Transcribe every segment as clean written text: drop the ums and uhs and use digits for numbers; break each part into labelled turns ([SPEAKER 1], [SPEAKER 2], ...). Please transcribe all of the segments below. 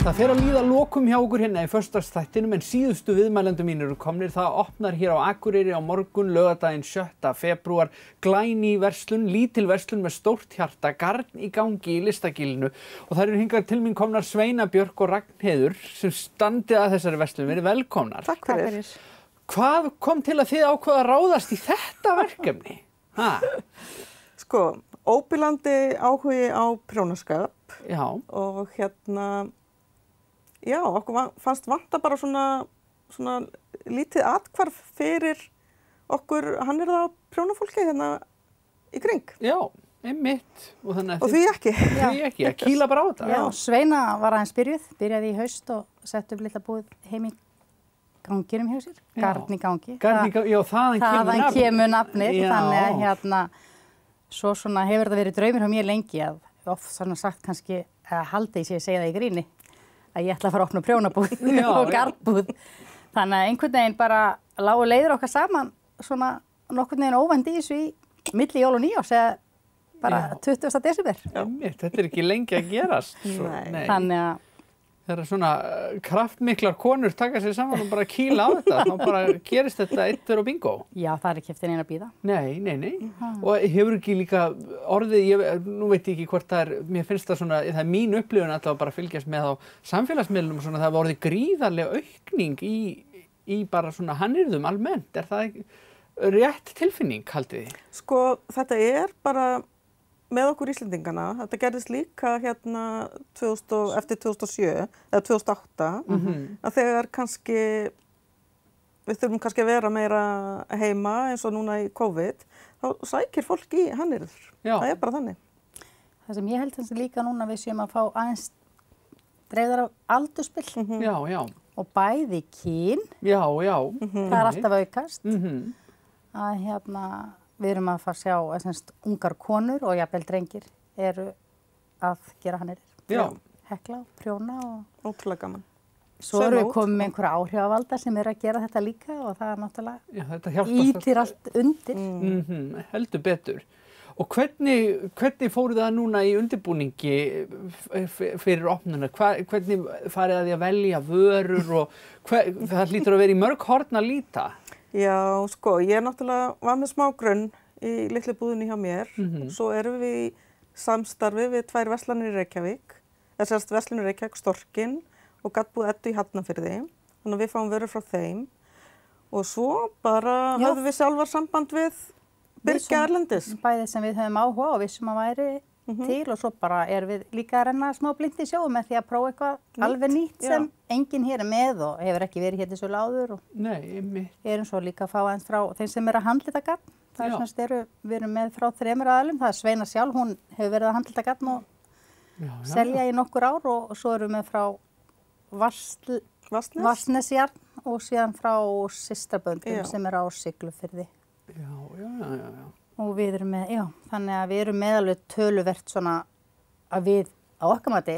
[SPEAKER 1] Það fer að líða lokum hjá okkur hérna í föstudagsþættinum en síðustu viðmælendur mínir eru komnir. Það opnar hér á Akureyri á morgun, laugardaginn 7. febrúar, glæný verslun, lítil verslun með stórt hjarta, garn í gangi í Listagilinu. Og það eru hingað til mín komnar Sveina Björk og Ragnheiður sem standið að þessari verslun. Verið velkomnar.
[SPEAKER 2] Takk fyrir.
[SPEAKER 1] Hvað kom til að þið ákveða að ráðast í þetta verkefni?
[SPEAKER 2] Sko, óbilandi áhugi á prjónaskap.
[SPEAKER 1] Já.
[SPEAKER 2] Og já, okkur fannst vanta bara svona lítið athvarf fyrir okkur hannyrða prjónafólki hérna í kring.
[SPEAKER 1] Já, einmitt. Og
[SPEAKER 2] því ekki.
[SPEAKER 1] Því ekki, að kýla bara á þetta.
[SPEAKER 3] Já, Sveina var aðeins byrjaði í haust og sett upp litla búið heim í ganginum hjá sér, garn í gangi.
[SPEAKER 1] Já, þaðan
[SPEAKER 3] kemur nafnið, þannig að svo svona hefur þetta verið draumur hjá mér lengi að oft svona sagt kannski að haldi ég segja það í gríni að ég ætla að fara að opna prjónabúð og garnbúð. Þannig að einhvern veginn bara lágu leiðir okkar saman svona nokkurn veginn óvænt í þessu í milli jól og nýjárs eða bara 20. desember.
[SPEAKER 1] Þetta er ekki lengi að gerast.
[SPEAKER 3] Nei. Þannig að
[SPEAKER 1] þegar svona kraftmiklar konur taka sér saman og bara kýla á þetta, þá bara gerist þetta eitt og bingo.
[SPEAKER 3] Já, það er ekki eftir neina að bíða.
[SPEAKER 1] Nei. Og hefur ekki líka orðið, nú veit ég ekki hvort það er, mér finnst það svona, það er mín upplifun alltaf að bara fylgjast með á samfélagsmiðlum og svona, það var orðið gríðarlega aukning í bara svona hannyrðum almennt. Er það ekki rétt tilfinning, haldið þið?
[SPEAKER 2] Sko, þetta er bara með okkur Íslendingana, þetta gerðist líka hérna eftir 2007 eða 2008 að þegar kannski við þurfum kannski að vera meira heima eins og núna í COVID þá sækir fólk í hannyrður. Það er bara þannig.
[SPEAKER 3] Það sem ég held þess að líka núna við séum að fá aðeins dreifðar af aldursspill.
[SPEAKER 1] Já.
[SPEAKER 3] Og bæði kyn.
[SPEAKER 1] Já.
[SPEAKER 3] Það er alltaf aukast. Að við erum að fara að sjá að ungar konur og jafnvel drengir eru að gera hannyrðir.
[SPEAKER 1] Já.
[SPEAKER 3] Hekla, prjóna og
[SPEAKER 2] ótrúlega gaman.
[SPEAKER 3] Svo eru við komið með einhverja áhrifavalda sem eru að gera þetta líka og það er náttúrulega ýtir allt undir.
[SPEAKER 1] Heldur betur. Og hvernig fóruð það núna í undirbúningi fyrir opnuna? Hvernig farið að því að velja vörur og það hlýtur að vera í mörg horn að líta?
[SPEAKER 2] Já, sko, ég náttúrulega var með smá grunn í litlu búðinni hjá mér. Svo erum við í samstarfi við 2 verslanir í Reykjavík. Þessast verslanir í Reykjavík, Storkinn og Gatbúð Eddu í Hafnarfirði. Þannig að við fáum vörur frá þeim. Og svo bara höfðum við sjálfar samband við Birgja erlendis.
[SPEAKER 3] Bæði sem við höfum áhuga og vissum að væri til og svo bara erum við líka að renna smá blind í sjóum með því að prófa eitthvað alveg nýtt sem enginn hér er með og hefur ekki verið hér til svo áður.
[SPEAKER 1] Nei,
[SPEAKER 3] erum svo líka að fá aðeins frá þeim sem eru að handlita garn. Það er við erum með frá 3 aðilum. Það er Sveina sjálf, hún hefur verið að handlita garn og selja í nokkur ár og svo erum við frá Vatnsnesjarn og síðan frá Systraböndum sem er á Siglufirði.
[SPEAKER 1] Já.
[SPEAKER 3] Og við erum með, þannig að við erum með alveg töluvert svona að við á okkar mati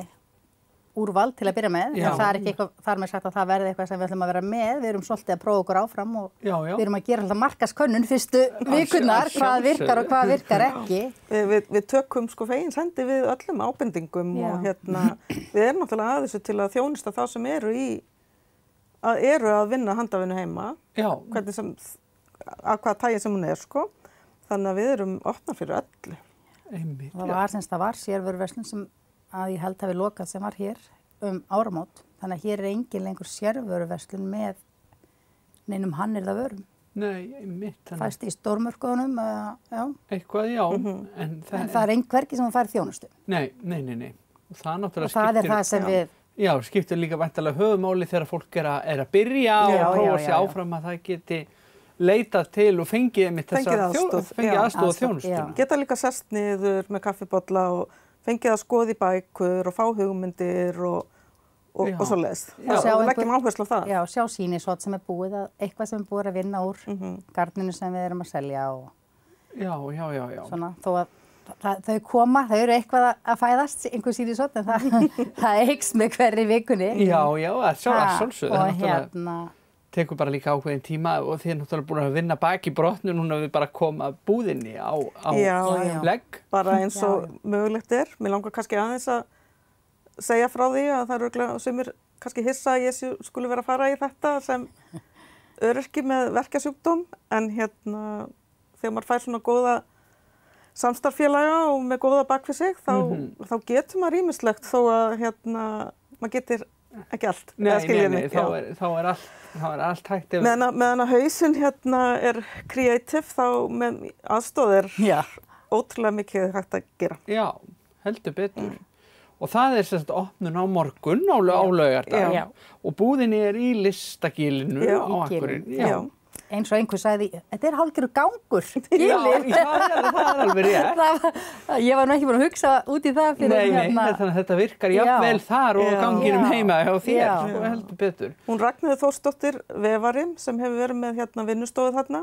[SPEAKER 3] úrval til að byrja með. Það er ekki eitthvað, þar með sagt að það verði eitthvað sem við ætlum að vera með. Við erum svolítið að prófa okkur áfram og við erum að gera alltaf markaðskönnun fyrstu vikurnar, hvað virkar og hvað virkar ekki.
[SPEAKER 2] Við tökum sko fegins hendi við öllum ábendingum og við erum náttúrulega að þessu til að þjónusta þá sem eru að vinna handavinnu heima. Hvernig sem, að hvaða tagi sem hún er sko. Þannig að við erum opnar fyrir öllu.
[SPEAKER 1] Einmitt,
[SPEAKER 3] það var sérvöruverslun sem að ég held hafi lokað sem var hér áramót. Þannig að hér er engin lengur sérvöruverslun með neinum hannyrðavörum.
[SPEAKER 1] Nei, einmitt.
[SPEAKER 3] Fæst í stórmörkuðunum,
[SPEAKER 1] Eitthvað,
[SPEAKER 3] En það er hvergi sem hún fær þjónustu.
[SPEAKER 1] Nei. Og það náttúrulega
[SPEAKER 3] það er það sem við...
[SPEAKER 1] Já, skiptir líka væntanlega höfumáli þegar fólk er að byrja og prófa sig áfram að það geti leitað til og fengið aðstoð og þjónustu.
[SPEAKER 2] Geta líka sest niður með kaffibolla og fengið að skoða í bækur og fá hugmyndir og svoleiðis. Og leggjum áherslu á það.
[SPEAKER 3] Já, sjá sýnisort sem er búið, eitthvað sem er búið að vinna úr garninu sem við erum að selja.
[SPEAKER 1] Já.
[SPEAKER 3] Svona, þó að þau eru eitthvað að fæðast, einhver sýnisort, en það eykst með hverri vikunni.
[SPEAKER 1] Já, sjálfsögðu. Tekur bara líka ákveðin tíma og þið er náttúrulega búin að vinna baki brotnu, núna við bara koma búðinni á legg.
[SPEAKER 2] Bara eins og mögulegt er. Mér langar kannski aðeins að segja frá því að það eru örugglega sumir kannski hissa að ég skuli vera að fara í þetta sem öryrki með verkjasjúkdóm, en þegar maður fær svona góða samstarffélaga og með góða bak við sig, þá getur maður ýmislegt þó að maður getur ekki allt.
[SPEAKER 1] Nei, þá er allt hægt.
[SPEAKER 2] Meðan að hausinn er creative, þá með aðstoð ótrúlega mikið hægt að gera.
[SPEAKER 1] Já, heldur betur. Og það er sem sagt opnun á morgun á laugardag og búðin er í Listagilinu á Akureyri.
[SPEAKER 2] Já.
[SPEAKER 3] Eins og einhver sagði, þetta er hálfgerður gangur.
[SPEAKER 1] Já, það er alveg rétt.
[SPEAKER 3] Ég var nú ekki búin að hugsa út í það fyrir
[SPEAKER 1] Nei, þetta virkar jafnvel þar og ganginum heima hjá þér, svo heldur betur.
[SPEAKER 2] Hún Ragnheiður Þórsdóttir vefari sem hefur verið með vinnustofu þarna,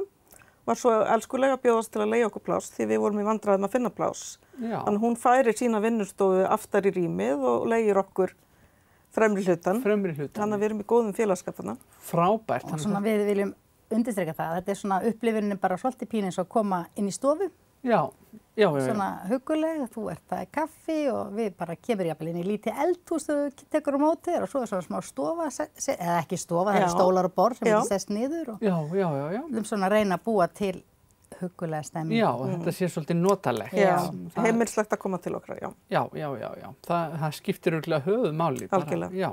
[SPEAKER 2] var svo elskulega að bjóðast til að leigja okkur pláss því við vorum í vandræðum að finna pláss. Þannig hún færir sína vinnustofu aftar í rýmið og leigir okkur fremri hlutan. Þannig að við erum í góðum félagskap þarna.
[SPEAKER 1] Frábært.
[SPEAKER 3] Og svona við viljum undirstrika það. Þetta er svona upplifunin bara svolítið pínu eins og að koma inn í stofu.
[SPEAKER 1] Já.
[SPEAKER 3] Svona hugguleg, þú ert það í kaffi og við bara kemur jafnvel inn í lítið eldhús þegar þú tekur á móti þér og svo er svona smá stofa, eða ekki stofa, það er stólar og borð sem er sest niður og
[SPEAKER 1] Já.
[SPEAKER 3] Við viljum svona reyna að búa til huggulega stemmingu.
[SPEAKER 1] Já, þetta sé svolítið notalegt.
[SPEAKER 2] Heimilslegt að koma til okkar,
[SPEAKER 1] Já. Það skiptir örugglega höfuðmáli.
[SPEAKER 2] Algjörlega.
[SPEAKER 1] Já.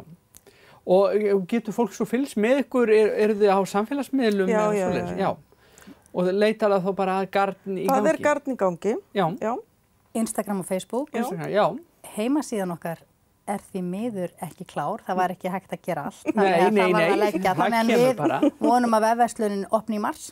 [SPEAKER 1] Og getur fólk svo fylgst með ykkur, eru þið á samfélagsmiðlum? Já. Og leitar það þá bara að garn í gangi?
[SPEAKER 2] Það er garn í gangi. Já.
[SPEAKER 3] Instagram og Facebook.
[SPEAKER 1] Já.
[SPEAKER 3] Heimasíðan okkar er því miður ekki klár. Það var ekki hægt að gera allt.
[SPEAKER 1] Nei.
[SPEAKER 3] Þannig að við vonum að vefverslunin opni í mars,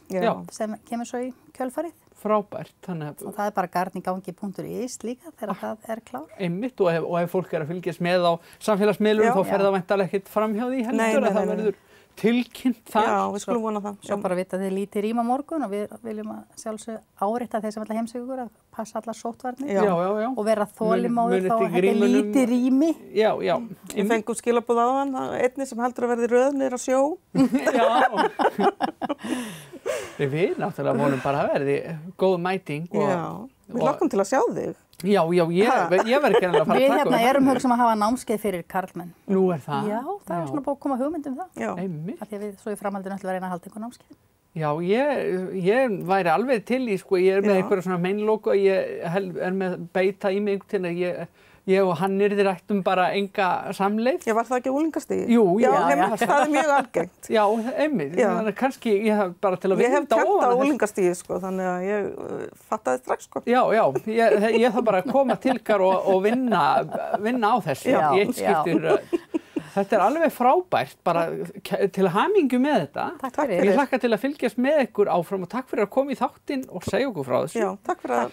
[SPEAKER 3] sem kemur svo í kjölfarið.
[SPEAKER 1] Frábært.
[SPEAKER 3] Og það er bara garnigangi.is líka þegar það er klár.
[SPEAKER 1] Einmitt, og ef fólk er að fylgjast með á samfélagsmiðlum, þá fer það væntanlega ekkert fram hjá því heldur að það verður tilkynnt þar.
[SPEAKER 2] Já, við skulum vona það.
[SPEAKER 3] Svo bara vita að þið lítið rýma morgun og við viljum að sjálfsög árétta þeir sem ætla heimsækja ykkur að passa allar sóttvarnir.
[SPEAKER 1] Já.
[SPEAKER 3] Og vera þolinmóður þá þetta er lítið rými.
[SPEAKER 1] Já.
[SPEAKER 2] Við fengum skilaboð á hann, einni sem heldur að verði röð niður á sjó.
[SPEAKER 1] Já. Við náttúrulega vonum bara að verði góð mæting.
[SPEAKER 2] Við hlökkum til að sjá þig.
[SPEAKER 1] Já, ég verði ekki að fara að taka.
[SPEAKER 3] Við erum hugsum að hafa námskeið fyrir karlmenn.
[SPEAKER 1] Nú er það?
[SPEAKER 3] Já, það er svona búið að koma hugmynd um það.
[SPEAKER 2] Já.
[SPEAKER 1] Einmitt.
[SPEAKER 3] Af því að við svo í framhaldinu ætlum að reyna að halda einhver námskeið.
[SPEAKER 1] Já, ég væri alveg til í, ég er með einhverja svona meinlóku og ég er með beita í mig til að ég og hann rættum bara enga samleið.
[SPEAKER 2] Já, var það ekki unglingastigið?
[SPEAKER 1] Jú,
[SPEAKER 2] það er mjög algengt.
[SPEAKER 1] Já, einmitt. Þannig að kannski ég hef bara til að vinda
[SPEAKER 2] ofan. Ég hef kennt á unglingastigið, þannig að ég fattaði strax,
[SPEAKER 1] Já, ég þarf bara að koma til ykkar og vinna á þessu. Í eitt skipti. Þetta er alveg frábært, bara til hamingju með þetta.
[SPEAKER 3] Takk fyrir.
[SPEAKER 1] Ég hlakka til að fylgjast með ykkur áfram og takk fyrir að koma í þáttinn og segja okkur frá þessu.
[SPEAKER 2] Já, takk fyrir að